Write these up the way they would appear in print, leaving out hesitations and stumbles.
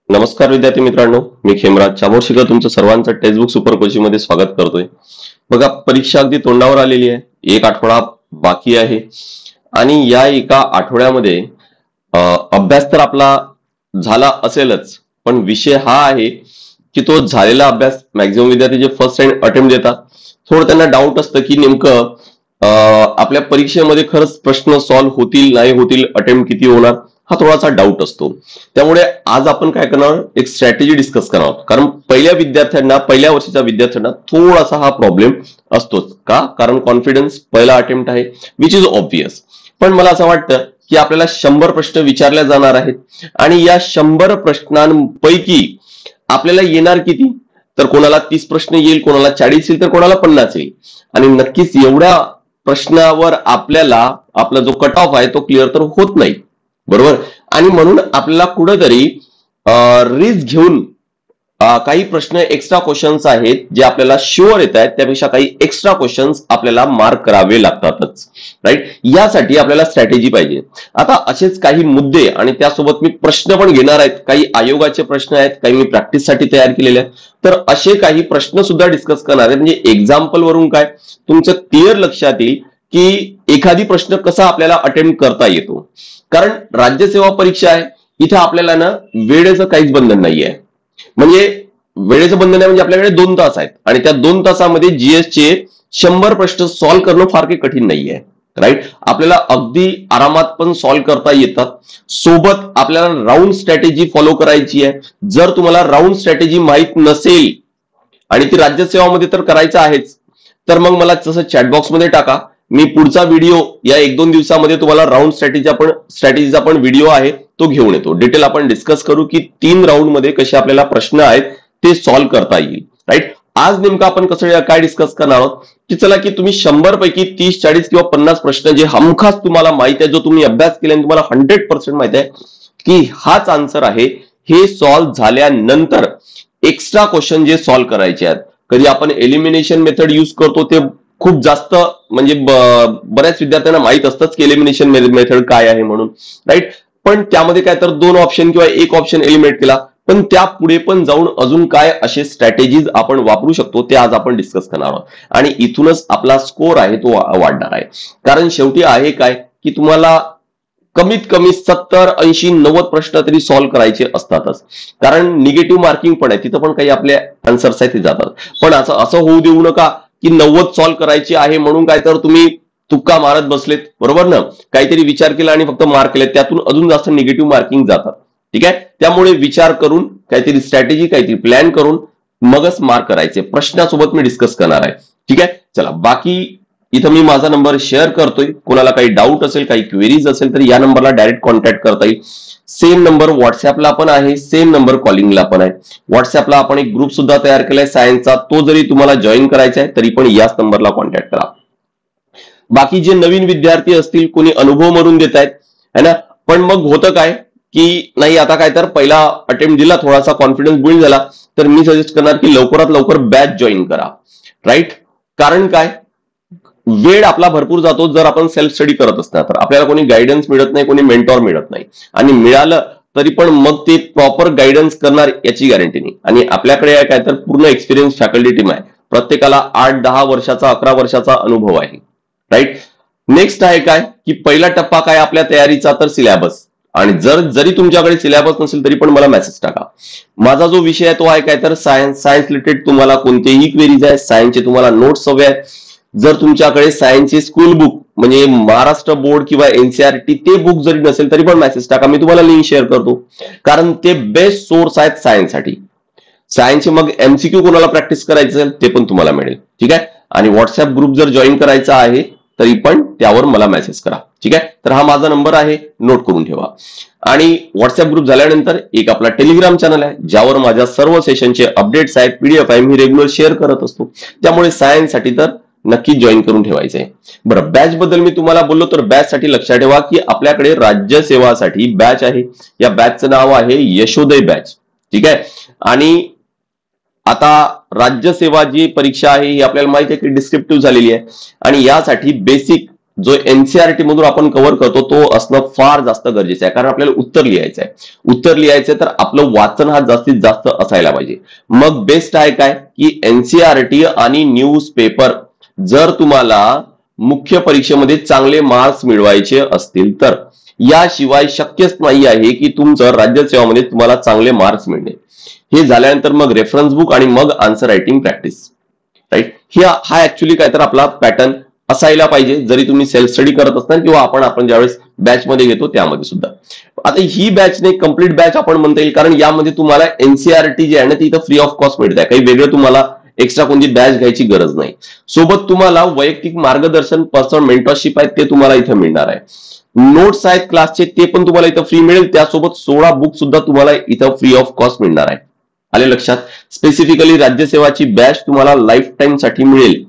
नमस्कार विद्यार्थी मित्रांनो, मी खेमराज चामोर्शीकर तुमचं सर्वांचं टेक्स्टबुक सुपर कोचिंग मध्ये स्वागत करतोय. बघा, परीक्षा अगदी तोंडावर आलेली आहे. एक आठवडा बाकी आहे आणि या एका आठवड्यामध्ये अभ्यास तर आपला झाला असेलच, पण विषय हा आहे की तो झालेला अभ्यास मॅक्झिमम विद्यार्थी जे फर्स्ट टाइम अटेम्प्ट देतात, थोडं त्यांना डाऊट असतं की नेमकं आपल्या परीक्षेमध्ये खरंच प्रश्न सॉल्व्ह होतील नाही होतील, अटेम्प्ट किती होणार, हा थोडासा डाऊट असतो. त्यामुळे आज आपण काय करणार, एक स्ट्रॅटेजी डिस्कस करणार आहोत. कारण पहिल्या वर्षीच्या विद्यार्थ्यांना थोडासा हा प्रॉब्लेम असतोच. का? कारण कॉन्फिडन्स पहिला अटेम्प्ट आहे, विच इज ऑब्वियस. पण मला असं वाटतं की आपल्याला 100 प्रश्न विचारले जाणार आहेत आणि या 100 प्रश्नांपैकी आपल्याला येणार किती, तर कोणाला 30 प्रश्न येईल, कोणाला 40 येईल, तर कोणाला 50 येईल. आणि नक्कीच एवढ्या प्रश्नावर आपल्याला आपला जो कट ऑफ आहे तो क्लिअर तर होत नाही, बरोबर. आणि म्हणून आपल्याला कुठेतरी रिस्क घेऊन काही प्रश्न एक्स्ट्रा क्वेश्चन्स आहेत जे आपल्याला शुअर येत आहेत, त्यापेक्षा काही एक्स्ट्रा क्वेश्चन्स आपल्याला मार्क करावे लागतातच, राईट. यासाठी आपल्याला स्ट्रॅटेजी पाहिजे. आता असेच काही मुद्दे आणि त्यासोबत मी प्रश्न पण घेणार आहेत. काही आयोगाचे प्रश्न आहेत, काही मी प्रॅक्टिससाठी तयार केलेले आहेत. तर असे काही प्रश्न सुद्धा डिस्कस करणार आहेत. म्हणजे एक्झाम्पल वरून काय तुमचं क्लिअर लक्षात येईल की एखादी प्रश्न कसा आपल्याला अटेम्प्ट करता येतो. कारण राज्यसेवा परीक्षा आहे, इथे आपल्याला ना वेळेचं काहीच बंधन नाहीये. म्हणजे वेळेचं बंधन आहे म्हणजे आपल्याकडे 2 तास आहेत आणि त्या 2 तासामध्ये जीएस चे 100 प्रश्न सॉल्व्ह करणं फार काही कठीण नाहीये, राईट. आपल्याला अगदी आरामात पण सॉल्व्ह करता येतात. सोबत आपल्याला राऊंड स्ट्रॅटेजी फॉलो करायची आहे. जर तुम्हाला राऊंड स्ट्रॅटेजी माहित नसेल आणि ती राज्यसेवामध्ये तर करायचं आहेच, तर मग मला तसं चॅटबॉक्स मध्ये टाका. मी पुढचा व्हिडिओ या 1-2 दिवसामध्ये तुम्हाला राऊंड स्ट्रॅटेजीचा पण व्हिडिओ आहे तो घेऊन येतो. डिटेल आपण डिस्कस करू की 3 राऊंड मध्ये कसे आपल्याला प्रश्न आहेत ते सॉल्व्ह करता येईल, राईट. आज नेमकं आपण कसं काय डिस्कस करणार आहोत की चला की तुम्ही 100 पैकी 30, 40 किंवा 50 प्रश्न जे हमखास तुम्हाला माहिती आहे, जो तुम्ही अभ्यास केला तुम्हाला 100% माहिती आहे की हाच आन्सर आहे, हे सॉल्व्ह झाल्यानंतर एक्स्ट्रा क्वेश्चन जे सॉल्व्ह करायचे आहेत. कधी आपण एलिमिनेशन मेथड यूज करतो, ते खूप जास्त म्हणजे बऱ्याच विद्यार्थ्यांना माहित असतंच की एलिमिनेशन मेथड काय आहे म्हणून, राईट. पण त्यामध्ये काय तर 2 ऑप्शन किंवा 1 ऑप्शन एलिमिनेट केला, पण त्या पुढे पण जाऊन अजून काय असे स्ट्रॅटेजीज आपण वापरू शकतो ते आज आपण डिस्कस करणार आहोत. आणि इथूनच आपला स्कोर आहे तो वाढणार आहे. कारण शेवटी आहे काय की तुम्हाला कमीत कमी 70, 80, 90 प्रश्न तरी सॉल्व्ह करायचे असतातच. कारण निगेटिव्ह मार्किंग पण आहे, तिथं पण काही आपले आन्सर्स आहेत ते जातात. पण असं होऊ देऊ नका की 90 सॉल्व्ह करायची आहे म्हणून काय तर तुम्ही तुक्का मारत बसलेत, बरोबर ना. काहीतरी विचार केला आणि फक्त मार्क केले, त्यातून अजून जास्त निगेटिव्ह मार्किंग जातात, ठीक आहे. त्यामुळे विचार करून काहीतरी स्ट्रॅटेजी, काहीतरी प्लॅन करून मगच मार्क करायचे. प्रश्नासोबत मी डिस्कस करणार आहे, ठीक आहे. चला, बाकी इथं मी माझा नंबर शेअर करतोय. कोणाला काही डाऊट असेल, काही क्वेरीज असेल तर या नंबरला डायरेक्ट कॉन्टॅक्ट करता येईल. सेम नंबर व्हॉट्सअपला पण आहे, सेम नंबर कॉलिंगला पण आहे. व्हॉट्सअपला आपण एक ग्रुप सुद्धा तयार केलाय सायन्सचा, तो जरी तुम्हाला जॉईन करायचा आहे तरी पण याच नंबरला कॉन्टॅक्ट करा. बाकी जे नवीन विद्यार्थी असतील, कोणी अनुभव म्हणून देत आहेत है ना, पण मग होतं काय की नाही आता काय तर पहिला अटेम्प्ट दिला, थोडासा कॉन्फिडन्स बिल्ड झाला, तर मी सजेस्ट करणार की लवकरात लवकर बॅच जॉईन करा, राईट. कारण काय, वेळ आपला भरपूर जातो जर आपण सेल्फ स्टडी करत असणार तर. आपल्याला कोणी गायडन्स मिळत नाही, कोणी मेंटॉर मिळत नाही, आणि मिळालं तरी पण मग ते प्रॉपर गायडन्स करणार याची गॅरंटी नाही. आणि आपल्याकडे काय तर पूर्ण एक्सपिरियन्स फॅकल्टी टीम आहे. प्रत्येकाला 8-10 वर्षाचा, 11 वर्षाचा अनुभव आहे, राईट. नेक्स्ट आहे काय की पहिला टप्पा काय आपल्या तयारीचा, तर सिलेबस. आणि जरी तुमच्याकडे सिलेबस नसेल तरी पण मला मेसेज टाका. माझा जो विषय आहे तो आहे काय तर सायन्स रिलेटेड. तुम्हाला कोणतेही क्वेरीज आहे, सायन्सचे तुम्हाला नोट्स हवे आहेत, जर तुमच्याकडे सायन्सचे स्कूल बुक म्हणजे महाराष्ट्र बोर्ड किंवा एनसीआरटी ते बुक जरी नसेल तरी पण मेसेज टाका, मी तुम्हाला लिंक शेअर करतो. कारण ते बेस्ट सोर्स आहेत सायन्ससाठी. सायन्सचे मग एमसीक्यू कोणाला प्रॅक्टिस करायचं असेल ते पण तुम्हाला मिळेल, ठीक आहे. आणि व्हॉट्सअप ग्रुप जर जॉईन करायचा आहे तरी पण त्यावर मला मेसेज करा, ठीक आहे. तर हा माझा नंबर आहे, नोट करून ठेवा. आणि व्हॉट्सअप ग्रुप झाल्यानंतर एक आपला टेलिग्राम चॅनल आहे, ज्यावर माझ्या सर्व सेशनचे अपडेट्स आहेत, पीडीएफ आहे, मी रेग्युलर शेअर करत असतो. त्यामुळे सायन्ससाठी तर नक्की जॉईन करून ठेवायचंय. बरं, बॅच बद्दल मी तुम्हाला बोललो, तर बॅच साठी लक्षात ठेवा की आपल्याकडे राज्यसेवासाठी बॅच आहे. या बॅचचं नाव आहे यशोदय बॅच, ठीक आहे. आणि आता राज्यसेवा जी परीक्षा आहे ही आपल्याला माहिती आहे की डिस्क्रिप्टिव्ह झालेली आहे, आणि यासाठी बेसिक जो एनसीआरटी मधून आपण कव्हर करतो तो असणं फार जास्त गरजेचं आहे, कारण आपल्याला उत्तर लिहायचं आहे. उत्तर लिहायचंय तर आपलं वाचन हा जास्तीत जास्त असायला पाहिजे. मग बेस्ट आहे काय की एनसीआरटी आणि न्यूज पेपर जर तुम्हाला मुख्य परीक्षेमध्ये चांगले मार्क्स मिळवायचे असतील तर. याशिवाय शक्यच नाही आहे की तुमचं राज्यसेवामध्ये तुम्हाला चांगले मार्क्स मिळणे. हे झाल्यानंतर मग रेफरन्स बुक आणि मग आन्सर रायटिंग प्रॅक्टिस. राईट, हा ऍक्च्युली काय तर आपला पॅटर्न असायला पाहिजे, जरी तुम्ही सेल्फ स्टडी करत असताना किंवा आपण ज्यावेळेस बॅच मध्ये घेतो त्यामध्ये सुद्धा. आता ही बॅच नाही, कम्प्लीट बॅच आपण म्हणता येईल, कारण यामध्ये तुम्हाला एनसीआरटी जी आहे ना ती इथं फ्री ऑफ कॉस्ट मिळते. काही वेगळं तुम्हाला एक्स्ट्रा कोणती बॅच घ्यायची गरज नाही. सोबत तुम्हाला वैयक्तिक मार्गदर्शन, पर्सनल मेंटरशिप आहे ते तुम्हाला इथं मिळणार आहे. नोट्स आहेत क्लासचे ते पण तुम्हाला इथं फ्री मिळेल. त्यासोबत 16 बुक सुद्धा तुम्हाला इथं फ्री ऑफ कॉस्ट मिळणार आहे. आले लक्षात. स्पेसिफिकली राज्यसेवाची बॅच तुम्हाला लाईफ टाइम साठी मिळेल.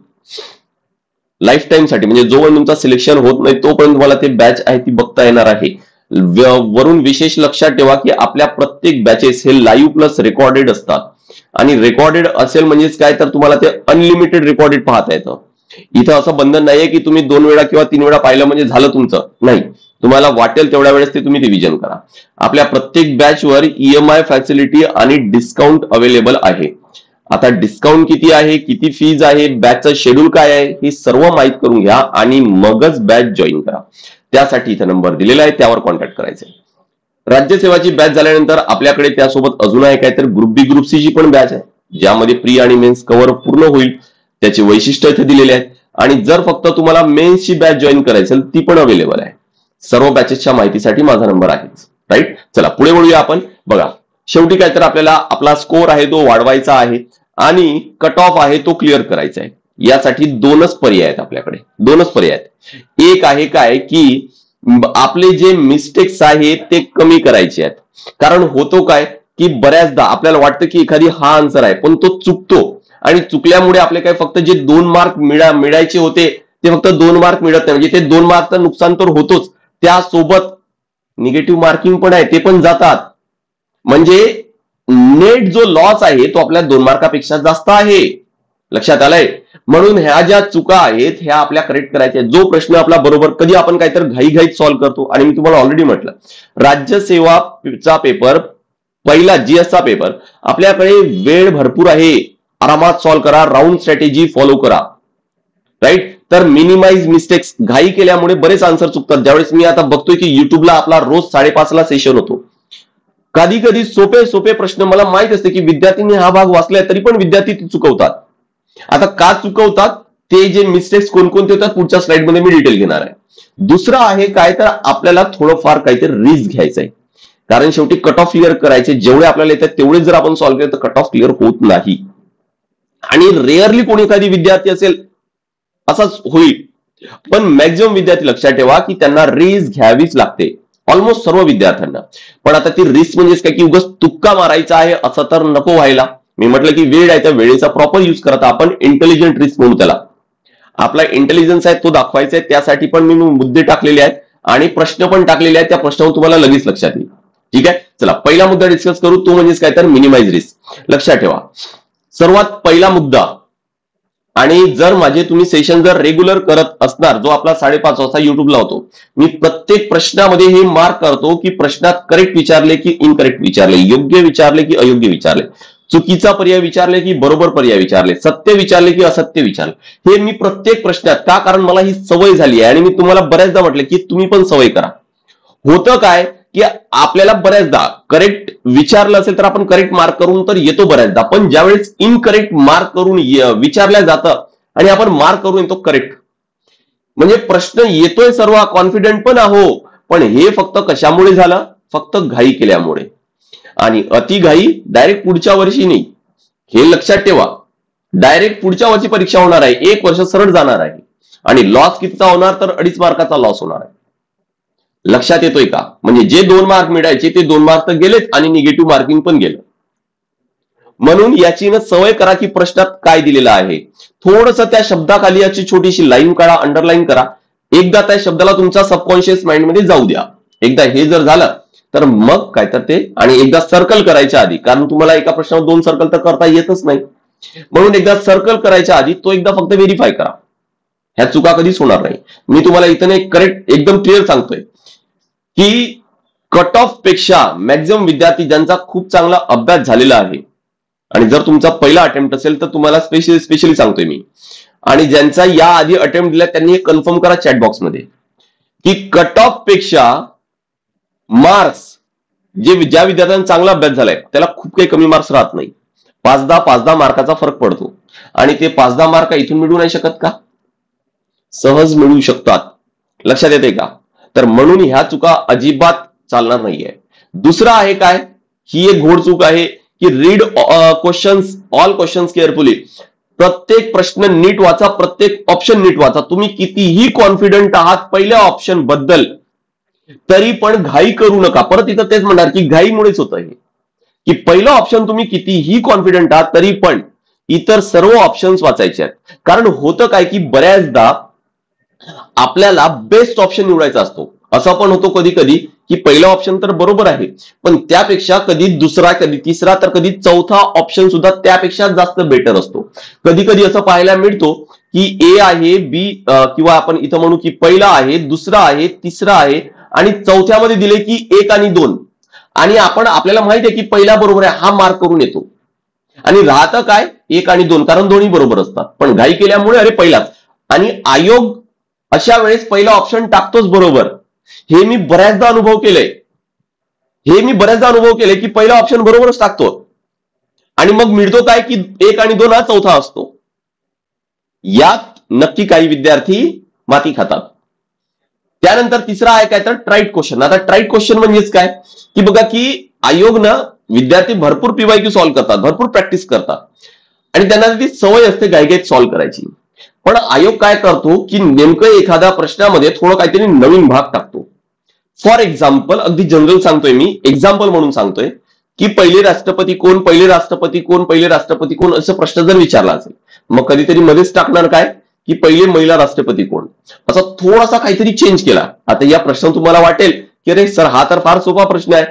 लाईफ टाइम साठी म्हणजे जोपर्यंत तुमचा सिलेक्शन होत नाही तोपर्यंत तुम्हाला ते बॅच आहे ती बघता येणार आहे. वरून विशेष लक्षात ठेवा की आपल्या प्रत्येक बॅचेस हे लाईव्ह प्लस रेकॉर्डेड असतात. आणि रेकॉर्डेड असेल म्हणजेच काय तर तुम्हाला ते अनलिमिटेड रेकॉर्डेड पाहता येतं. इथं असं बंधन नाहीये की तुम्ही 2 वेळा किंवा 3 वेळा पाहिलं म्हणजे झालं तुमचं. नाही, तुम्हाला वाटेल तेवढ्या वेळेस ते तुम्ही रिव्हिजन करा. आपल्या प्रत्येक बॅचवर ईएमआय फॅसिलिटी आणि डिस्काउंट अवेलेबल आहे. आता डिस्काउंट किती आहे, किती फीज आहे, बॅचचं शेड्यूल काय आहे हे सर्व माहित करून घ्या आणि मगच बॅच जॉईन करा. त्यासाठी इथं नंबर दिलेला आहे, त्यावर कॉन्टॅक्ट करायचा आहे. राज्यसेवाची बॅच झाल्यानंतर आपल्याकडे त्यासोबत अजून आहे काय तर ग्रुप बी ग्रुप सी ची पण बॅच आहे, ज्यामध्ये प्री आणि मेन्स कव्हर पूर्ण होईल. त्याचे वैशिष्ट्य इथे दिलेले आहेत. आणि जर फक्त तुम्हाला मेन्सची बॅच जॉईन करायची असेल ती पण अवेलेबल आहे. सर्व बॅचेसच्या माहितीसाठी माझा नंबर आहेच. राईट, चला पुढे वळूया आपण. बघा, शेवटी काय तर आपल्याला आपला स्कोर आहे तो वाढवायचा आहे आणि कट ऑफ आहे तो क्लिअर करायचा आहे. यासाठी 2च पर्याय आहेत आपल्याकडे, 2च पर्याय आहेत. एक आहे काय की आपले जे मिस्टेक्स आहेत ते कमी करायचे आहेत. कारण होतो काय की बऱ्याचदा आपल्याला वाटतं की एखादी हा आन्सर आहे पण तो चुकतो आणि चुकल्यामुळे आपले काय फक्त जे 2 मार्क मिळायचे होते ते फक्त 2 मार्क मिळत नाही. म्हणजे ते 2 मार्कचं नुकसान तर होतोच, त्यासोबत निगेटिव्ह मार्किंग पण आहे ते पण जातात. म्हणजे नेट जो लॉस आहे तो आपल्या 2 मार्कापेक्षा जास्त आहे. लक्षात आलंय. म्हणून ह्या ज्या चुका आहेत ह्या आपल्या करेक्ट करायच्या. जो प्रश्न आपला बरोबर कधी आपण काहीतरी घाईघाईत सॉल्व्ह करतो. आणि मी तुम्हाला ऑलरेडी म्हटलं राज्यसेवाचा पेपर पहिला जीएसचा पेपर आपल्याकडे वेळ भरपूर आहे, आरामात सॉल्व्ह करा, राऊंड स्ट्रॅटेजी फॉलो करा. राईट, तर मिनिमाइज मिस्टेक्स. घाई केल्यामुळे बरेच आन्सर चुकतात. ज्यावेळेस मी आता बघतोय की युट्यूबला आपला रोज 5:30 ला सेशन होतो, कधी कधी सोपे प्रश्न मला माहित असते की विद्यार्थ्यांनी हा भाग वाचलाय तरी पण विद्यार्थी चुकवतात. आता का चुकवतात ते जे मिस्टेक्स कोणकोणते होतात पुढच्या स्लाइडमध्ये मी डिटेल घेणार आहे. दुसरं आहे काय तर आपल्याला थोडंफार काहीतरी रिस्क घ्यायचंय, कारण शेवटी कट ऑफ क्लिअर करायचे. जेवढे आपल्याला येतात तेवढे जर आपण सॉल्व्ह केले तर कट ऑफ क्लिअर होत नाही. आणि रेअरली कोणी एखादी विद्यार्थी असेल असाच होईल, पण मॅक्झिमम विद्यार्थी लक्षात ठेवा की त्यांना रिस्क घ्यावीच लागते, ऑलमोस्ट सर्व विद्यार्थ्यांना. पण आता ती रिस्क म्हणजे काय की उगाच तुक्का मारायचा आहे असं तर नको व्हायला. मी म्हटलं की वेळ आहे त्या वेळेचा प्रॉपर युज करता आपण इंटेलिजंट रिस्क म्हणू त्याला. आपला इंटेलिजन्स आहे तो दाखवायचा आहे, त्यासाठी पण मी मुद्दे टाकलेले आहेत आणि प्रश्न पण टाकलेले आहेत. त्या प्रश्नावर तुम्हाला लगेच लक्षात येईल. ठीक आहे, चला पहिला मुद्दा डिस्कस करू. तो म्हणजे काय तर मिनिमाइज रिस्क. लक्षात ठेवा सर्वात पहिला मुद्दा. आणि जर माझे तुम्ही सेशन जर रेग्युलर करत असणार, जो आपला 5:30 वाजता युट्यूबला होतो, मी प्रत्येक प्रश्नामध्ये हे मार्क करतो की प्रश्नात करेक्ट विचारले की इनकरेक्ट विचारले, योग्य विचारले की अयोग्य विचारले, चुकीचा पर्याय विचारले की बरोबर पर्याय विचारले, सत्य विचारले की असत्य विचारले. हे मी प्रत्येक प्रश्नात का, कारण मला ही सवय झाली आहे आणि मी तुम्हाला बऱ्याचदा म्हटलं की तुम्ही पण सवय करा. होतं काय की आपल्याला बऱ्याचदा करेक्ट विचारलं असेल तर आपण करेक्ट मार्क करून तर येतो बऱ्याचदा, पण ज्यावेळेस इनकरेक्ट मार्क करून विचारल्या जातं आणि आपण मार्क करून येतो करेक्ट, म्हणजे प्रश्न येतोय सर्व कॉन्फिडंट पण आहो, पण हे फक्त कशामुळे झालं, फक्त घाई केल्यामुळे. आणि अति घाई डायरेक्ट पुढच्या वर्षी नाही, हे लक्षात ठेवा. डायरेक्ट पुढच्या वर्षी परीक्षा होणार आहे, 1 वर्ष सरळ जाणार आहे आणि लॉस कितीचा होणार तर 2.5 मार्काचा लॉस होणार आहे. लक्षात येतोय का? म्हणजे जे 2 मार्क मिळायचे ते 2 मार्क तर गेलेत आणि निगेटिव्ह मार्किंग पण गेलं. म्हणून याची सवय करा की प्रश्नात काय दिलेलं आहे, थोडस त्या शब्दाखाली याची छोटीशी लाईन काढा, अंडरलाईन करा. एकदा त्या शब्दाला तुमच्या सबकॉन्शियस माइंड मध्ये जाऊ द्या. एकदा हे जर झालं तर मग काय तर ते, आणि एकदा सर्कल करायच्या आधी, कारण तुम्हाला एका प्रश्नावर 2 सर्कल तर करता येतच नाही, म्हणून एकदा सर्कल करायच्या आधी तो एकदा फक्त व्हेरीफाय करा. ह्या चुका कधीच होणार नाही. मी तुम्हाला इथं एक करेक्ट एकदम क्लिअर सांगतोय की कट ऑफ पेक्षा मॅक्झिमम विद्यार्थी ज्यांचा खूप चांगला अभ्यास झालेला आहे, आणि जर तुमचा पहिला अटेम्प्ट असेल तर तुम्हाला स्पेशली सांगतोय मी, आणि ज्यांचा या आधी अटेम्प्ट दिला त्यांनी हे कन्फर्म करा चॅट बॉक्समध्ये की कट ऑफ पेक्षा मार्क्स ज्या विद्यार्थ्यांना चांगला अभ्यास झालाय त्याला खूप काही कमी मार्क्स राहत नाही. 5-10 मार्काचा फरक पडतो, आणि ते 5-10 मार्क इथून मिळू नाही शकत का? सहज मिळू शकतात. लक्षात येते का? तर म्हणून ह्या चुका अजिबात चालणार नाहीये. दुसरं आहे काय, ही एक घोड चूक आहे की read questions, all questions carefully. प्रत्येक प्रश्न नीट वाचा, प्रत्येक ऑप्शन नीट वाचा. तुम्ही कितीही कॉन्फिडंट आहात पहिल्या ऑप्शन बद्दल तरी पण घाई करू नका. परत इथं तेच म्हणणार की घाईमुळेच होतं हे, की पहिलं ऑप्शन तुम्ही कितीही कॉन्फिडंट आहात तरी पण इतर सर्व ऑप्शन्स वाचायचे आहेत. कारण होतं काय की बऱ्याचदा आपल्याला बेस्ट ऑप्शन निवडायचा असतो. असं पण होतो कधी कधी की पहिला ऑप्शन तर बरोबर आहे, पण त्यापेक्षा कधी दुसरा, कधी तिसरा, तर कधी चौथा ऑप्शन सुद्धा त्यापेक्षा जास्त बेटर असतो. कधी कधी असं पाहायला मिळतो की ए आहे, बी किंवा आपण इथं म्हणू की पहिला आहे, दुसरा आहे, तिसरा आहे, आणि चौथ्यामध्ये दिले की 1 आणि 2, आणि आपल्याला माहिती आहे की पहिला बरोबर आहे हा मार्क करून येतो, आणि राहतं काय 1 आणि 2, कारण दोन्ही बरोबर असतात. पण घाई केल्यामुळे अरे पहिलाच, आणि आयोग अशा वेळेस पहिला ऑप्शन टाकतोच बरोबर. हे मी बऱ्याचदा अनुभव केले की पहिला ऑप्शन बरोबरच टाकतो, आणि मग मिळतो काय की 1 आणि 2 हा चौथा असतो. यात नक्की काही विद्यार्थी माती खातात. त्यानंतर तिसरा आहे काय तर ट्राईट क्वेश्चन. आता ट्राईट क्वेश्चन म्हणजेच काय की बघा की आयोगनं विद्यार्थी भरपूर पीवायक्यू सॉल्व्ह करतात, भरपूर प्रॅक्टिस करतात, आणि त्यांना ती सवय असते गायगायत सॉल्व्ह करायची. पण आयोग काय करतो की नेमकं एखाद्या प्रश्नामध्ये थोडं काहीतरी नवीन भाग टाकतो. फॉर एक्झाम्पल, अगदी जनरल सांगतोय मी, एक्झाम्पल म्हणून सांगतोय की पहिले राष्ट्रपती कोण, पहिले राष्ट्रपती कोण, पहिले राष्ट्रपती कोण, असं प्रश्न जर विचारला असेल, मग कधीतरी मध्येच टाकणार काय की पहिले महिला राष्ट्रपती कोण, असा थोडासा काहीतरी चेंज केला. आता या प्रश्न तुम्हाला वाटेल की अरे सर हा तर फार सोपा प्रश्न आहे.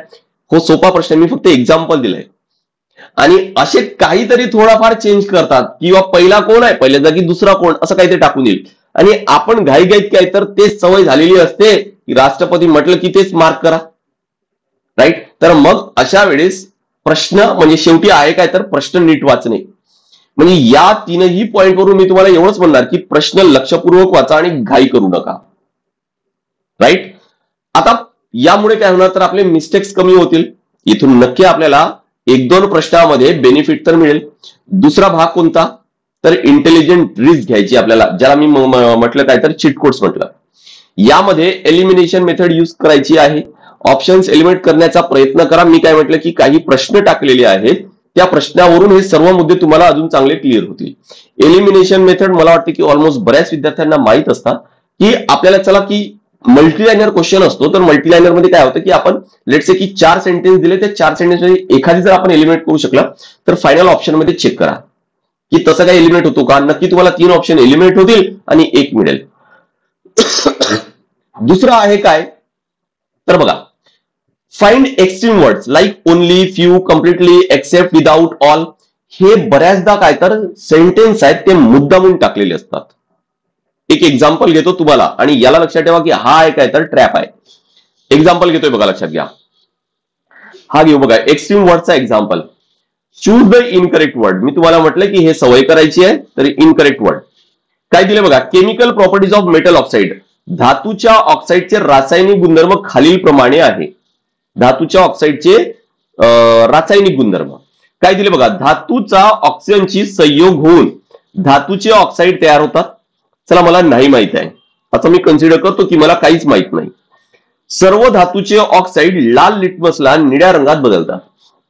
हो सोपा प्रश्न, मी फक्त एक्झाम्पल दिलंय. आणि असे काहीतरी थोडाफार चेंज करतात, किंवा पहिला कोण आहे पहिल्या जागी दुसरा कोण, असं काहीतरी टाकून येईल, आणि आपण घाईघाईत काय तर तेच सवय झालेली असते की राष्ट्रपती म्हटलं की तेच मार्क करा. राईट. तर मग अशा वेळेस प्रश्न म्हणजे शेवटी आहे काय तर प्रश्न नीट वाचणे. म्हणजे या तीनही पॉइंट वरून मी तुम्हाला एवढंच म्हणणार की प्रश्न लक्षपूर्वक वाचा आणि घाई करू नका. राईट. आता यामुळे काय होणार तर आपले मिस्टेक्स कमी होतील. इथून नक्की आपल्याला 1-2 प्रश्नामध्ये बेनिफिट तर मिळेल. दुसरा भाग कोणता तर इंटेलिजंट रिस्क घ्यायची आपल्याला, ज्याला मी म्हटलं काय तर चीट कोड्स म्हटलं. यामध्ये एलिमिनेशन मेथड यूज करायची आहे. ऑप्शन्स एलिमिनेट करण्याचा प्रयत्न करा. मी काय म्हटलं की काही प्रश्न टाकलेले आहेत, त्या प्रश्नावरून हे सर्व मुद्दे तुम्हाला अजून चांगले क्लिअर होतील. एलिमिनेशन मेथड मला वाटतं की ऑलमोस्ट बऱ्याच विद्यार्थ्यांना माहित असतात की आपल्याला चला की मल्टीलायनर क्वेश्चन असतो, तर मल्टीलायनर मध्ये काय होतं की आपण लेट्स से की 4 सेंटेन्स दिले, त्या 4 सेंटेन्स मध्ये एखादी जर आपण एलिमिनेट करू शकला तर फायनल ऑप्शन मध्ये चेक करा की तसं काय एलिमिनेट होतो का. नक्की तुम्हाला 3 ऑप्शन एलिमिनेट होतील आणि 1 मिळेल. दुसरं आहे काय तर बघा, find extreme words like only, few, completely, except, without, all. हे बऱ्याचदा काय तर सेंटेन्स आहेत ते मुद्दामून टाकलेले असतात. एक एक्झाम्पल घेतो तुम्हाला, आणि याला लक्षात ठेवा की हा आहे काय तर ट्रॅप आहे. एक्झाम्पल घेतोय बघा, लक्षात घ्या. हा घेऊ बघा एक्स्ट्रीम वर्डचा example. Choose the incorrect word. मी तुम्हाला म्हटलं की हे सवय करायची आहे, तर इनकरेक्ट वर्ड काय दिले बघा. Chemical properties of metal oxide. धातूच्या ऑक्साईडचे रासायनिक गुणधर्म खालील प्रमाणे आहे. धातूच्या ऑक्साईडचे रासायनिक गुणधर्म काय दिले बघा. धातूचा ऑक्सिजनची संयोग होऊन धातूचे ऑक्साईड तयार होतात. चला मला नाही माहित आहे, असं मी कन्सिडर करतो की मला काहीच माहित नाही. सर्व धातूचे ऑक्साईड लाल लिटमसला निळ्या रंगात बदलतात.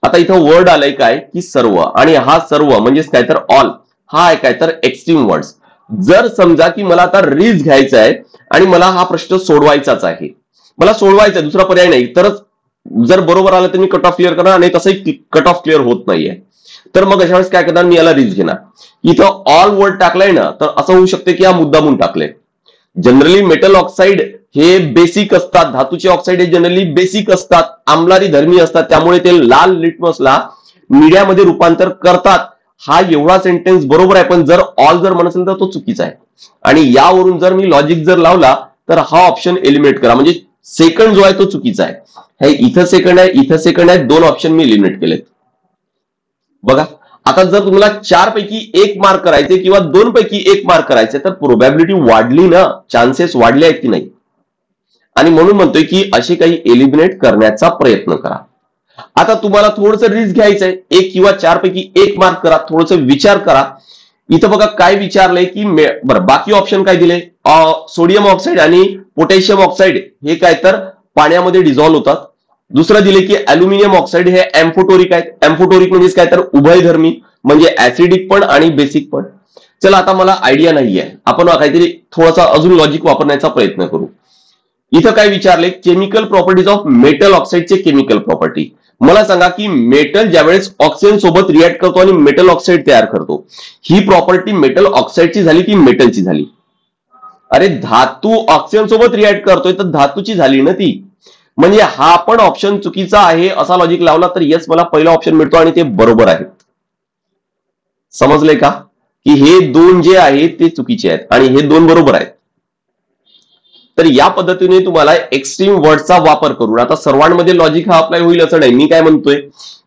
आता इथं वर्ड आलाय काय की सर्व, आणि हा सर्व म्हणजेच काय तर ऑल, हा आहे काय तर एक्स्ट्रीम वर्ड्स. जर समजा की मला आता रिस्क घ्यायचा आहे आणि मला हा प्रश्न सोडवायचाच आहे, मला सोडवायचा दुसरा पर्याय नाही, तरच जर बरोबर आलं तर मी कट ऑफ क्लिअर करणार, आणि तसंही कट ऑफ क्लिअर होत नाहीये, तर मग अशा वेळेस काय करणार मी याला रिस्क घेणार. इथं ऑल वर्ड टाकलाय ना, तर असं होऊ शकते की हा मुद्दामून टाकले. जनरली मेटल ऑक्साईड हे बेसिक असतात, धातूचे ऑक्साईड हे जनरली बेसिक असतात, आम्लारी धर्मी असतात, त्यामुळे ते लाल लिटमसला निळ्यामध्ये रूपांतर करतात. हा एवढा सेंटेन्स बरोबर आहे, पण जर ऑल जर म्हणत असेल तर तो चुकीचा आहे. आणि यावरून जर मी लॉजिक जर लावला तर हा ऑप्शन एलिमिनेट करा, म्हणजे सेकंड जो आहे तो चुकीचा आहे. हे इथं सेकंड आहे, इथं सेकंड आहे, दोन ऑप्शन मी एलिमिनेट केलेत. बघा आता जर तुम्हाला 4 पैकी 1 मार्क करायचे किंवा 2 पैकी 1 मार्क करायचे तर प्रोबॅबिलिटी वाढली ना, चान्सेस वाढले आहेत की नाही. आणि म्हणून म्हणतोय की असे काही एलिमिनेट करण्याचा प्रयत्न करा. आता तुम्हाला थोडंसं रिस्क घ्यायचंय, 1 किंवा 4 पैकी 1 मार्क करा, थोडंसं विचार करा. इथं बघा काय विचारलंय की बरं बाकी ऑप्शन काय दिले, सोडियम ऑक्साईड आणि पोटॅशियम ऑक्साईड हे काय तर पाण्यामध्ये डिझॉल्व्ह होतात. दुसरं दिले की अल्युमिनियम ऑक्साईड हे एम्फोटोरिक आहेत. एम्फोटोरिक म्हणजे काय तर उभयधर्मी, म्हणजे ऍसिडिक पण आणि बेसिक पण. चला आता मला आयडिया नाहीये, आपण काहीतरी थोडासा अजून लॉजिक वापरण्याचा प्रयत्न करू. इथं काय विचारले, केमिकल प्रॉपर्टीज ऑफ मेटल ऑक्साईडचे केमिकल प्रॉपर्टी. मला सांगा की मेटल ज्यावेळेस ऑक्सिजन सोबत रिॲक्ट करतो आणि मेटल ऑक्साईड तयार करतो, ही प्रॉपर्टी मेटल ऑक्साईडची झाली की मेटलची झाली? अरे धातू ऑक्सिजन सोबत रिॲक्ट करतोय तर धातूची झाली ना ती. म्हणजे हा पण ऑप्शन चुकीचा आहे असा लॉजिक लावला तर येस मला पहिला ऑप्शन मिळतो आणि ते बरोबर आहे. समजलंय का की हे दोन जे आहेत ते चुकीचे आहेत आणि हे दोन बरोबर आहेत. तर या पद्धतीने तुम्हाला एक्स्ट्रीम वर्डचा वापर करून, आता सर्वांमध्ये लॉजिक हा अप्लाय होईल असं नाही, मी काय म्हणतोय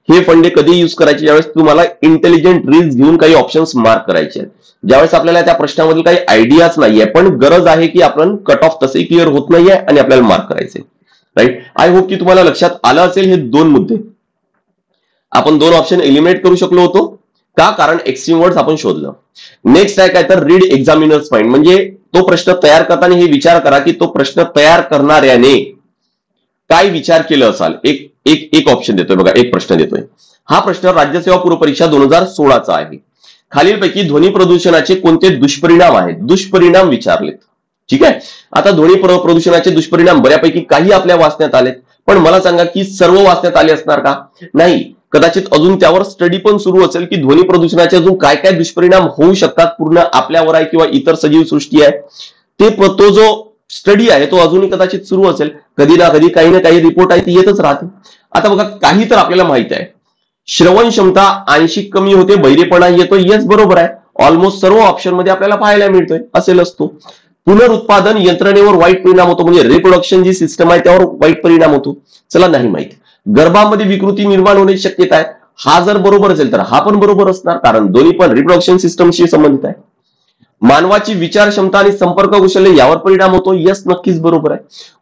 हे फंडे कधी युज करायचे, ज्यावेळेस तुम्हाला इंटेलिजंट रिस्क घेऊन काही ऑप्शन्स मार्क करायचे आहेत, ज्यावेळेस आपल्याला त्या प्रश्नामधील काही आयडियाच नाहीये पण गरज आहे की आपण कट ऑफ तसे क्लिअर होत नाहीये आणि आपल्याला मार्क करायचे. राईट, आय होप की तुम्हाला लक्षात आलं असेल हे दोन मुद्दे. आपण दोन ऑप्शन एलिमिनेट करू शकलो होतो का, कारण एक्स्ट्रीम वर्ड्स आपण शोधलं. नेक्स्ट आहे काय तर रीड एक्झामिनर्स माइंड, म्हणजे तो प्रश्न तयार करताना हे विचार करा की तो प्रश्न तयार करणाऱ्याने काय विचार केलं असाल. एक ऑप्शन देतोय बघा, एक प्रश्न देतोय. हा प्रश्न राज्यसेवा पूर्व परीक्षा 2016चा आहे. खालीलपैकी ध्वनी प्रदूषणाचे कोणते दुष्परिणाम आहेत, दुष्परिणाम विचारलेत. ठीक आहे, आता ध्वनी प्रदूषणाचे दुष्परिणाम बऱ्यापैकी काही आपल्या वाचण्यात आलेत, पण मला सांगा की सर्व वाचण्यात आले असणार का? नाही, कदाचित अजून त्यावर स्टडी पण सुरू असेल की ध्वनी प्रदूषणाचे अजून काय काय दुष्परिणाम होऊ शकतात, पूर्ण आपल्यावर आहे किंवा इतर सजीव सृष्टी आहे ते, तो जो स्टडी आहे तो अजूनही कदाचित सुरू असेल. कधी ना कधी काही ना काही रिपोर्ट आहे ती येतच राहते. आता बघा काही तर आपल्याला माहित आहे, श्रवण क्षमता 80 कमी होते, बहिरेपणा येतो, येस बरोबर आहे. ऑलमोस्ट सर्व ऑप्शन मध्ये आपल्याला पाहायला मिळतोय, असेल असतो. पुनरुत्पादन यंत्रणेवर वाईट परिणाम होतो, म्हणजे रिप्रोडक्शन जी सिस्टम आहे त्यावर वाईट परिणाम होतो. चला नाही माहिती. गर्भामध्ये विकृती निर्माण होण्याची शक्यता आहे, हा जर बरोबर असेल तर हा पण बरोबर असणार, कारण दोन्ही पण रिप्रोडक्शन सिस्टमशी संबंधित आहे. मानवाची विचार क्षमता आणि संपर्क कौशल्य यावर परिणाम होतो, यस नक्कीच बरोबर आहे.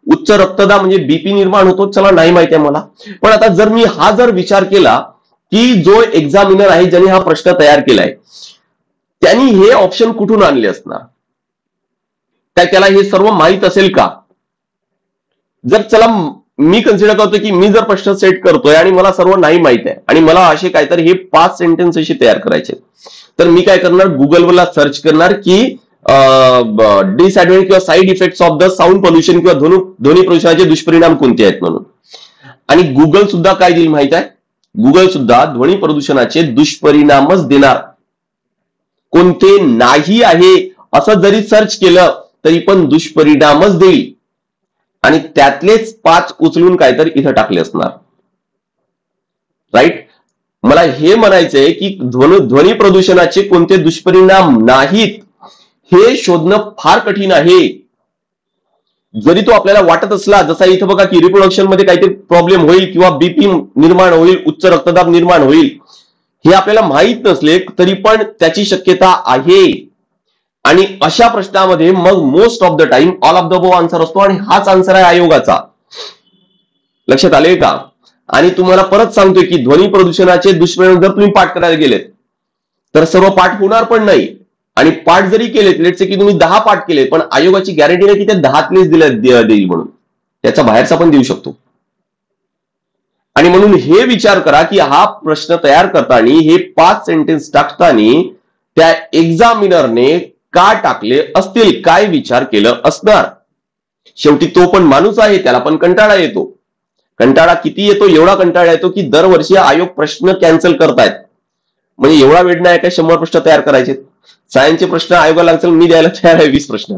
उच्च रक्तदाब म्हणजे बीपी निर्माण होतो, चला नाही माहिती आहे मला. पण आता जर मी हा जर विचार केला की जो एक्झामिनर आहे ज्याने हा प्रश्न तयार केलाय त्यांनी हे ऑप्शन कुठून आणले असणार, काय त्याला हे सर्व माहित असेल का? जर चला मी कन्सिडर करतो की मी जर प्रश्न सेट करतोय आणि मला सर्व नाही माहित आहे आणि मला असे काय तर हे 5 सेंटेन्स असे तयार करायचे, तर मी काय करणार, गुगलवरला सर्च करणार की डिसएडव्हान्टेज किंवा side effects of the sound pollution किंवा ध्वनी प्रदूषणाचे दुष्परिणाम कोणते आहेत म्हणून. आणि गुगल सुद्धा काय देईल माहित आहे, गुगल सुद्धा ध्वनी प्रदूषणाचे दुष्परिणामच देणार, कोणते नाही आहे असं जरी सर्च केलं तरी पण दुष्परिणामच देईल आणि त्यातलेच 5 उचलून काय तर इथं टाकले असणार. राईट, मला हे म्हणायचंय की ध्वनी प्रदूषणाचे कोणते दुष्परिणाम नाहीत हे शोधणं फार कठीण आहे. जरी तो आपल्याला वाटत असला, जसा इथं बघा की रिप्रोडक्शन मध्ये काहीतरी प्रॉब्लेम होईल किंवा बीपी निर्माण होईल, उच्च रक्तदाब निर्माण होईल, हे आपल्याला माहित नसले तरी पण त्याची शक्यता आहे. आणि अशा प्रश्नामध्ये मग most of the time all of the above answer असतो आणि हाच आन्सर आहे आयोगाचा. लक्षात आले का? आणि तुम्हाला परत सांगतोय की ध्वनी प्रदूषणाचे दुष्परिणाम जर तुम्ही पाठ करायला गेलेत तर सर्व पाठ होणार पण नाही, आणि पाठ जरी केलेत, लेट्स से की तुम्ही 10 पाठ केले, पण आयोगाची गॅरंटी नाही की त्या 10तलेच देईल म्हणून, त्याचा बाहेरचा पण देऊ शकतो. आणि म्हणून हे विचार करा की हा प्रश्न तयार करताना हे 5 सेंटेन्स टाकताना त्या एक्झामिनरने का टाकले असतील, काय विचार केलं असणार. शेवटी तो पण माणूस आहे, त्याला पण कंटाळा येतो. कंटाळा किती येतो, एवढा कंटाळा येतो की दरवर्षी आयोग प्रश्न कॅन्सल करतायत. म्हणजे एवढा वेळ नाही काय 100 प्रश्न तयार करायचे. सायन्सचे प्रश्न आयोगाला असेल, मी द्यायला तयार आहे 20 प्रश्न,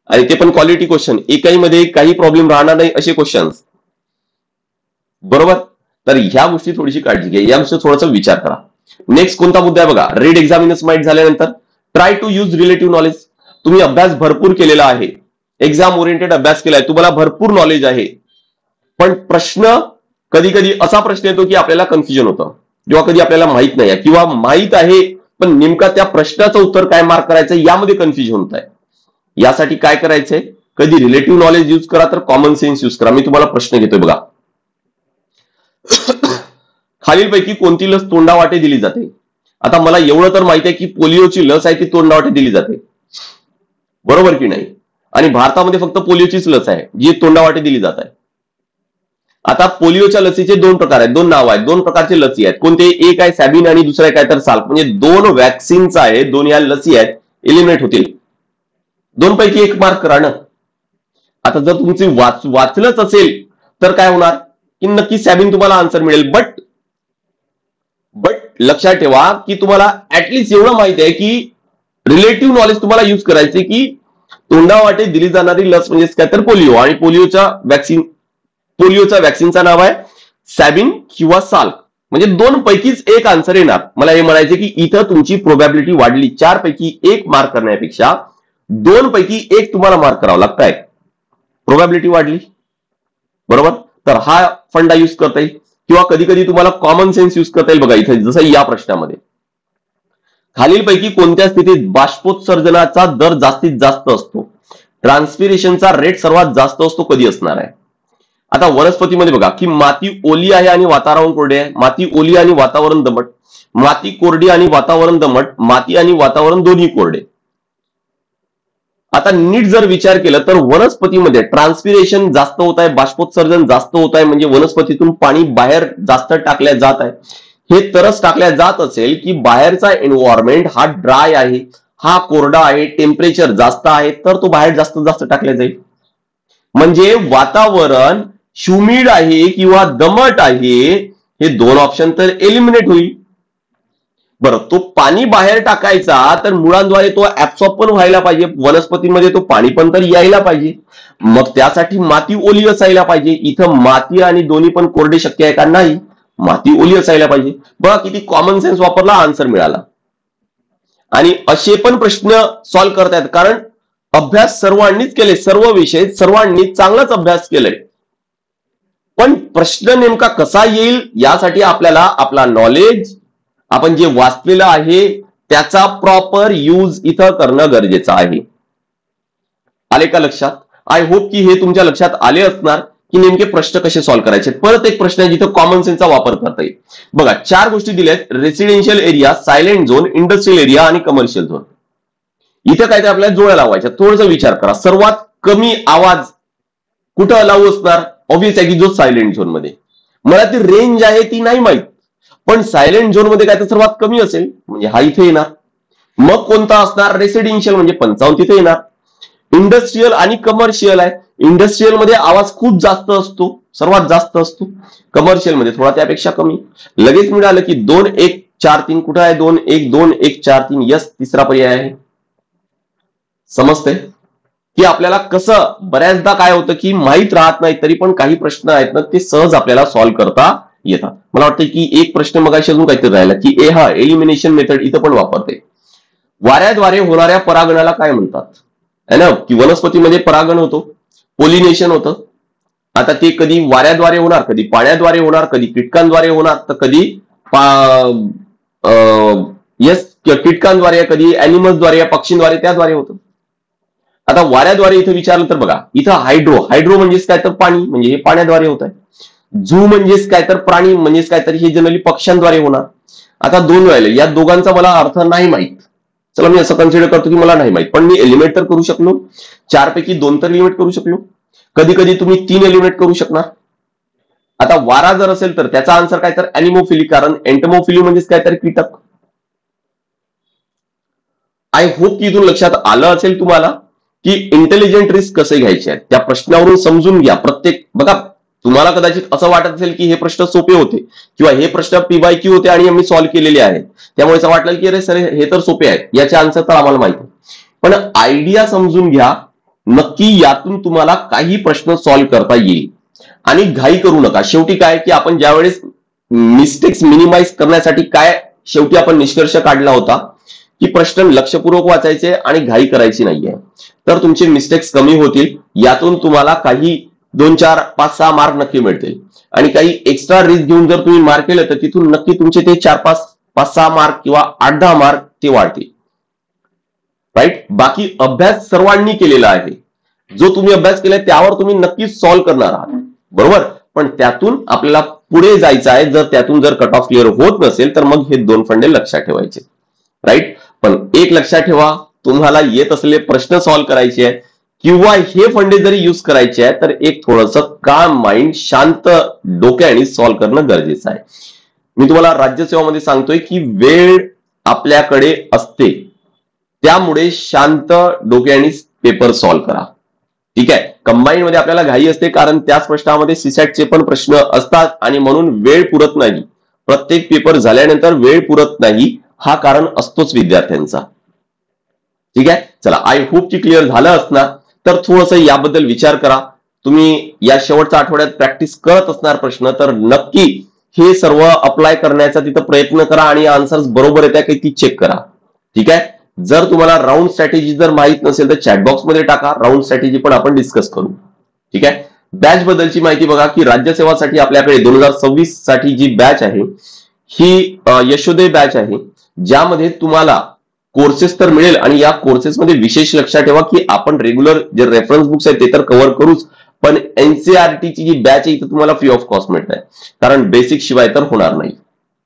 आणि ते पण क्वालिटी क्वेश्चन, एकाही मध्ये काही प्रॉब्लेम राहणार नाही असे क्वेश्चन्स. बरोबर, तर ह्या गोष्टी थोडीशी काळजी घ्या, या गोष्टी थोडासा विचार करा. नेक्स्ट कोणता मुद्दा आहे बघा, रीड एक्झामिनर्स माइंड झाल्यानंतर try to use relative knowledge. तुम्ही अभ्यास भरपूर केलेला आहे, एक्झाम ओरिएंटेड अभ्यास केलाय, तुम्हाला भरपूर नॉलेज आहे, पण प्रश्न कधी कधी असा प्रश्न येतो की आपल्याला कन्फ्युजन होतं, जेव्हा कधी आपल्याला माहित नाही किंवा माहित आहे पण नेमका त्या प्रश्नाचं उत्तर काय मार्क करायचं यामध्ये कन्फ्युजन होत आहे. यासाठी काय करायचंय, कधी रिलेटिव्ह नॉलेज यूज करा तर कॉमन सेन्स यूज करा. मी तुम्हाला प्रश्न घेतोय बघा. खालीलपैकी कोणती लस तोंडावाटे दिली जाते? आता मला एवढं तर माहिती आहे की पोलिओची लस आहे ती तोंडावाटे दिली जाते, बरोबर की नाही? आणि भारतामध्ये फक्त पोलिओचीच लस आहे जी तोंडावाटे दिली जात आहे. आता पोलिओच्या लसीचे दोन प्रकार आहेत, दोन नाव आहेत, दोन प्रकारचे लसी आहेत. कोणते? एक आहे सॅबिन आणि दुसरा आहे काय तर साल्क. म्हणजे दोन वॅक्सिन्स आहे, दोन या लसी आहेत, एलिमिनेट होतील. दोन पैकी एक मार्क करा ना. आता जर तुमची वाचलंच असेल तर काय होणार की नक्की सॅबिन तुम्हाला आन्सर मिळेल. बट लक्षात ठेवा की तुम्हाला ऍटलिस्ट एवढं माहिती आहे की रिलेटिव्ह नॉलेज तुम्हाला यूज करायचे की तोंडावाटे दिली जाणारी लस म्हणजे काय तर पोलिओ, आणि पोलिओच्या वॅक्सिनचं नाव आहे सॅबिन किंवा साल्क. म्हणजे दोन पैकीच एक आन्सर येणार. मला हे म्हणायचे की इथं तुमची प्रोबॅबिलिटी वाढली, 4 पैकी 1 मार्क करण्यापेक्षा 2 पैकी 1 तुम्हाला मार्क करावं लागतंय, प्रोबॅबिलिटी वाढली, बरोबर? तर हा फंडा यूज करता येईल किंवा कधी कधी तुम्हाला कॉमन सेन्स यूज करता येईल. बघा इथे जसं या प्रश्नामध्ये, खालीलपैकी कोणत्या स्थितीत बाष्पोत्सर्जनाचा दर जास्तीत जास्त असतो? ट्रान्सपिरेशनचा रेट सर्वात जास्त असतो कधी असणार आहे? आता वनस्पतीमध्ये बघा की माती ओली आहे आणि वातावरण कोरडे आहे, माती ओली आणि वातावरण दमट, माती कोरडी आणि वातावरण दमट, माती आणि वातावरण दोन्ही कोरडे. आता नीट जर विचार केला तर वनस्पतीमध्ये ट्रान्सपिरेशन जास्त होत आहे, बाष्पोत्सर्जन जास्त होत आहे, म्हणजे वनस्पतीतून पाणी बाहेर जास्त टाकल्या जात आहे. हे तरच टाकल्या जात असेल की बाहेरचा एन्व्हायरमेंट हा ड्राय आहे, हा कोरडा आहे, टेम्परेचर जास्त आहे, तर तो बाहेर जास्त जास्त टाकल्या जाईल. म्हणजे वातावरण ह्युमिड आहे किंवा दमट आहे, हे दोन ऑप्शन तर एलिमिनेट होईल. बरं, तो पाणी बाहेर टाकायचा तर मुळांद्वारे तो ऍब्सॉर्ब पण व्हायला पाहिजे, वनस्पतीमध्ये तो पाणी पण तर यायला पाहिजे, मग त्यासाठी माती ओली असायला पाहिजे. इथं माती आणि दोन्ही पण कोरडे शक्य आहे का? नाही, माती ओली असायला पाहिजे. बघा किती कॉमन सेन्स वापरला, आन्सर मिळाला. आणि असे पण प्रश्न सॉल्व्ह करतायत कारण अभ्यास सर्वांनीच केले, सर्व विषय सर्वांनी चांगलाच अभ्यास केलाय. पण प्रश्न नेमका कसा येईल यासाठी आपल्याला आपला नॉलेज, आपण जे वाचलेलं आहे त्याचा प्रॉपर यूज इथं करणं गरजेचं आहे. आले का लक्षात? आय होप की हे तुमच्या लक्षात आले असणार की नेमके प्रश्न कसे सॉल्व्ह करायचे. परत एक प्रश्न आहे जिथं कॉमन सेन्सचा वापर करता येईल. बघा 4 गोष्टी दिल्यात, residential area, silent zone, industrial area आणि कमर्शियल झोन. इथं काय ते आपल्याला जोड्या लावायच्या. थोडासा विचार करा, सर्वात कमी आवाज कुठं अलाऊ असणार? ऑब्विस आहे की जो सायलेंट झोन मध्ये. मला ती रेंज आहे ती नाही माहित, पण सायलेंट झोन मध्ये काय तर सर्वात कमी असेल म्हणजे हा इथे येणार. मग कोणता असणार? रेसिडेन्शियल म्हणजे 55 तिथे येणार. इंडस्ट्रियल आणि कमर्शियल आहे, इंडस्ट्रियल मध्ये आवाज खूप जास्त असतो, सर्वात जास्त असतो, कमर्शियल मध्ये थोडा त्यापेक्षा कमी. लगेच मिळालं की 2 1 4 3 कुठं आहे? 2 1 2 1 4 3. यस, तिसरा पर्याय आहे. समजते की आपल्याला कसं बऱ्याचदा काय होतं की माहित राहत नाही तरी पण काही प्रश्न आहेत ना ते सहज आपल्याला सॉल्व्ह करता येतात. मला वाटतं की एक प्रश्न मगाशी अजून काहीतरी राहिला की एलिमिनेशन मेथड इथं पण वापरते. वाऱ्याद्वारे होणाऱ्या परागणाला काय म्हणतात? है ना, की वनस्पतीमध्ये परागण होतो, पोलिनेशन होतं. आता ते कधी वाऱ्याद्वारे होणार, कधी पाण्याद्वारे होणार, कधी कीटकांद्वारे होणार, तर कधी कीटकांद्वारे, कधी अॅनिमल्सद्वारे या पक्षींद्वारे त्याद्वारे होतं. आता वाऱ्याद्वारे इथं विचारलं तर बघा इथं हायड्रो म्हणजेच काय तर पाणी, म्हणजे हे पाण्याद्वारे होत आहे. झू म्हणजेच काय तर प्राणी, म्हणजेच काय तर हे जनरली पक्ष्यांद्वारे होणार. आता 2 राहिले, या दोघांचा मला अर्थ नाही माहित. चला मी असं कन्सिडर करतो की मला नाही माहित, पण मी एलिमिनेट तर करू शकलो. 4 पैकी 2 तर एलिमिनेट करू शकलो. कधी कधी तुम्ही 3 एलिमिनेट करू शकणार. आता वारा जर असेल तर त्याचा आन्सर काय तर अॅनिमोफिली, कारण एंटमोफिली म्हणजेच काय तर कीटक. आय होप की इथून लक्षात आलं असेल तुम्हाला की इंटेलिजंट रिस्क कसे घ्यायचे आहेत. त्या प्रश्नावरून समजून घ्या. प्रत्येक बघा, तुम्हाला कदाचित असं वाटत असेल की हे प्रश्न सोपे होते किंवा हे प्रश्न PYQ होते आणि आम्ही सॉल्व्ह केलेले आहेत, त्यामुळे असं वाटलं की अरे सर हे तर सोपे आहेत, याचे आन्सर तर आम्हाला माहिती. पण आयडिया समजून घ्या, नक्की यातून तुम्हाला काही प्रश्न सॉल्व्ह करता येईल. आणि घाई करू नका. शेवटी काय की आपण ज्यावेळेस मिस्टेक्स मिनिमाइज करण्यासाठी काय शेवटी आपण निष्कर्ष काढला होता की प्रश्न लक्षपूर्वक वाचायचे आणि घाई करायची नाहीये, तर तुमचे मिस्टेक्स कमी होतील. यातून तुम्हाला काही 2, 4, 5, 6 मार्क नक्की मिळतील. आणि काही एक्स्ट्रा रिस्क घेऊन जर तुम्ही मार्क केलं तर तिथून नक्की तुमचे ते 4, 5, 6 मार्क किंवा 8, 10 मार्क ते वाढतील. राईट. बाकी अभ्यास सर्वांनी केलेला आहे. जो तुम्ही अभ्यास केलाय त्यावर तुम्ही नक्कीच सॉल्व्ह करणार आहात, बरोबर. पण त्यातून आपल्याला पुढे जायचं आहे. जर त्यातून जर कट ऑफ क्लिअर होत नसेल तर मग हे 2 फंडे लक्षात ठेवायचे. राईट. पण एक लक्षात ठेवा, तुम्हाला येत असलेले प्रश्न सॉल्व्ह करायचे आहेत किंवा हे फंडे जरी युज करायचे आहे तर एक थोडंसं काम माइंड, शांत डोक्याने सॉल्व्ह करणं गरजेचं आहे. मी तुम्हाला राज्यसेवामध्ये सांगतोय की वेळ आपल्याकडे असते, त्यामुळे शांत डोक्याने पेपर सॉल्व्ह करा. ठीक आहे. कंबाईन मध्ये आपल्याला घाई असते कारण त्याच प्रश्नामध्ये सीसॅटचे पण प्रश्न असतात आणि म्हणून वेळ पुरत नाही. प्रत्येक पेपर झाल्यानंतर वेळ पुरत नाही, हा कारण असतोच विद्यार्थ्यांचा. ठीक आहे. चला, आय होप की क्लिअर झालं असणार. तर थोडंसं याबद्दल विचार करा. तुम्ही या शेवटच्या आठवड्यात प्रॅक्टिस करत असणार प्रश्न, तर नक्की हे सर्व अप्लाय करण्याचा तिथं प्रयत्न करा आणि आन्सर्स बरोबर येत्या काही ती चेक करा. ठीक आहे. जर तुम्हाला राऊंड स्ट्रॅटेजी जर माहित नसेल तर चॅटबॉक्स मध्ये टाका, राऊंड स्ट्रॅटेजी पण आपण डिस्कस करू. ठीक आहे. बॅच बद्दलची माहिती बघा की राज्यसेवासाठी आपल्याकडे 2026 साठी जी बॅच आहे ही यशोदय बॅच आहे, ज्यामध्ये तुम्हाला कोर्सेस तर मिळेल आणि या कोर्सेसमध्ये विशेष लक्षात ठेवा की आपण रेग्युलर जे रेफरन्स बुक्स आहेत ते तर कव्हर करूच, पण एनसीईआरटीची जी बॅच आहे इथं तुम्हाला फ्री ऑफ कॉस्ट मिळत आहे, कारण बेसिक शिवाय तर होणार नाही.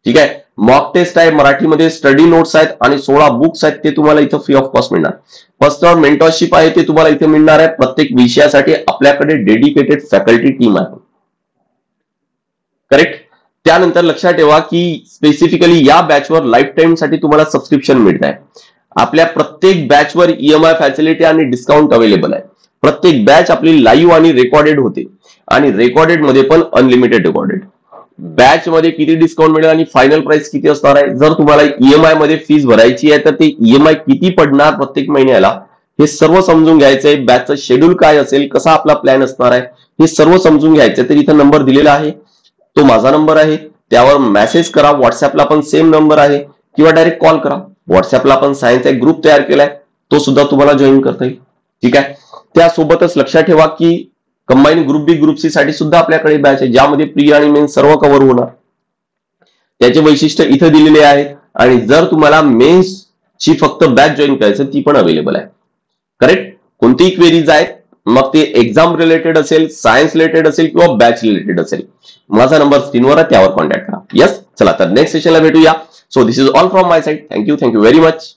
ठीक आहे. मॉक टेस्ट आहे, मराठीमध्ये स्टडी नोट्स आहेत आणि 16 बुक्स आहेत ते तुम्हाला इथं फ्री ऑफ कॉस्ट मिळणार. फर्स्ट राउंड मेंटरशिप आहे ते तुम्हाला इथे मिळणार आहे. प्रत्येक विषयासाठी आपल्याकडे डेडिकेटेड फॅकल्टी टीम आहे. करेक्ट. त्यानंतर लक्षात ठेवा की स्पेसिफिकली या बॅचवर लाईफ टाइम साठी तुम्हाला सबस्क्रिप्शन मिळत आहे. आपल्या प्रत्येक बॅचवर ईएमआय फॅसिलिटी आणि डिस्काउंट अवेलेबल आहे. प्रत्येक बॅच आपली लाईव्ह आणि रेकॉर्डेड होते आणि रेकॉर्डेड मध्ये पण अनलिमिटेड रेकॉर्डेड. बॅच मध्ये किती डिस्काउंट मिळेल आणि फायनल प्राइस किती असणार आहे, जर तुम्हाला ईएमआय मध्ये फीस भरायची आहे तर ते ईएमआय किती पडणार प्रत्येक महिन्याला, हे सर्व समजून घ्यायचंय. बॅचचं शेड्यूल काय असेल, कसा आपला प्लॅन असणार आहे, हे सर्व समजून घ्यायचं. तर इथं नंबर दिलेला आहे, तो माझा नंबर आहे. त्यावर मेसेज करा. व्हॉट्सअपला पण सेम नंबर आहे किंवा डायरेक्ट कॉल करा. व्हॉट्सअपला आपण सायन्सचा एक ग्रुप तयार केलाय, तो सुद्धा तुम्हाला जॉईन करता येईल. ठीक आहे. त्यासोबतच लक्षात ठेवा की कंबाईन ग्रुप बी ग्रुप सी साठी सुद्धा आपल्याकडे बॅच आहे, ज्यामध्ये प्री आणि मेन्स सर्व कव्हर होणार. त्याचे वैशिष्ट्य इथे दिलेले आहेत. आणि जर तुम्हाला मेन्स ची फक्त बॅच जॉईन करायचं ती पण अवेलेबल आहे. करेक्ट. कोणतीही क्वेरीज आहेत, मग ते एक्झाम रिलेटेड असेल, सायन्स रिलेटेड असेल किंवा बॅच रिलेटेड असेल, माझा नंबर स्क्रीनवर आहे, त्यावर कॉन्टॅक्ट करा. यस. चला, तर नेक्स्ट सेशनला भेटूया. So this is all from my side. Thank you very much.